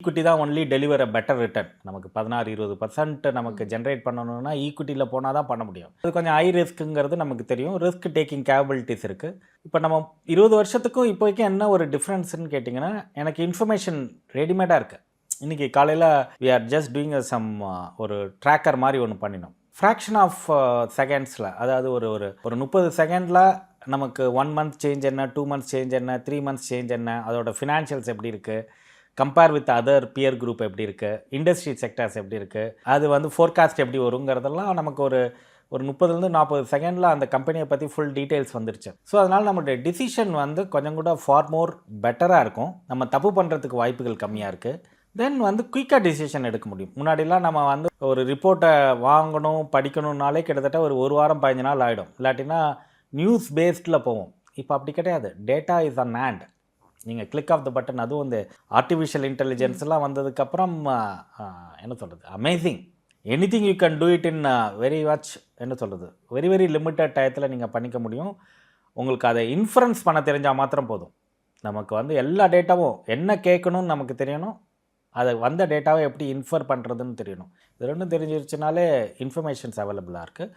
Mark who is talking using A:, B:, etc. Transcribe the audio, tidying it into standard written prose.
A: Equity தான் only deliver better return. நமக்கு 16-20% நமக்கு ஜென்ரேட் பண்ணணும்னா ஈக்விட்டியில் போனால் தான் பண்ண முடியும். அது கொஞ்சம் ஹை ரிஸ்க்குங்கிறது நமக்கு தெரியும். ரிஸ்க் டேக்கிங் கேபபிலிட்டிஸ் இருக்குது. இப்போ நம்ம 20 வருஷத்துக்கும் இப்போதைக்கும் என்ன ஒரு டிஃப்ரென்ஸ்ன்னு கேட்டிங்கன்னா, எனக்கு இன்ஃபர்மேஷன் ரெடிமேடாக இருக்குது. இன்றைக்கி காலையில் we are just doing some ஒரு ட்ராக்கர் மாதிரி ஒன்று பண்ணினோம். ஃப்ராக்ஷன் ஆஃப் செகண்ட்ஸில், அதாவது ஒரு ஒரு ஒரு 30 செகண்டில் நமக்கு 1 மந்த் சேஞ்ச் என்ன, 2 மந்த்ஸ் சேஞ்ச் என்ன, 3 மந்த்ஸ் சேஞ்ச் என்ன, அதோட ஃபினான்ஷியல்ஸ் எப்படி இருக்குது, compare with other pier group எப்படி இருக்குது, இண்டஸ்ட்ரி செக்டர்ஸ் எப்படி இருக்குது, அது வந்து ஃபோர்காஸ்ட் எப்படி வருங்கிறதெல்லாம் நமக்கு ஒரு 30-40 செகண்டில் அந்த கம்பெனியை பற்றி ஃபுல் டீட்டெயில்ஸ் வந்துருச்சு. ஸோ அதனால் நம்மளுடைய டிசிஷன் வந்து கொஞ்சம் கூட ஃபார் மோர் பெட்டராக இருக்கும். நம்ம தப்பு பண்ணுறதுக்கு வாய்ப்புகள் கம்மியாக இருக்குது. தென் வந்து குயிக்காக டிசிஷன் எடுக்க முடியும். முன்னாடிலாம் நம்ம வந்து ஒரு ரிப்போர்ட்டை வாங்கணும் படிக்கணும்னாலே கிட்டத்தட்ட ஒரு வாரம் 15 நாள் ஆகிடும். இல்லாட்டினா நியூஸ் பேஸ்டில் போவோம். இப்போ அப்படி கிடையாது. Data is an hand. நீங்கள் கிளிக் ஆஃப் த பட்டன். அதுவும் இந்த ஆர்டிஃபிஷியல் இன்டெலிஜென்ஸ்லாம் வந்ததுக்கப்புறம் என்ன சொல்கிறது, amazing. Anything you can do it in very much, என்ன சொல்கிறது, வெரி வெரி லிமிட்டட் டயத்தில் நீங்கள் பண்ணிக்க முடியும். உங்களுக்கு அதை இன்ஃபரன்ஸ் பண்ண தெரிஞ்சால் மாத்திரம் போதும். நமக்கு வந்து எல்லா டேட்டாவும் என்ன கேட்கணும்னு நமக்கு தெரியணும். அதை வந்த டேட்டாவை எப்படி இன்ஃபர் பண்ணுறதுன்னு தெரியணும். இது ரெண்டும் தெரிஞ்சிருச்சுனாலே இன்ஃபர்மேஷன்ஸ் அவைலபிளாக இருக்குது.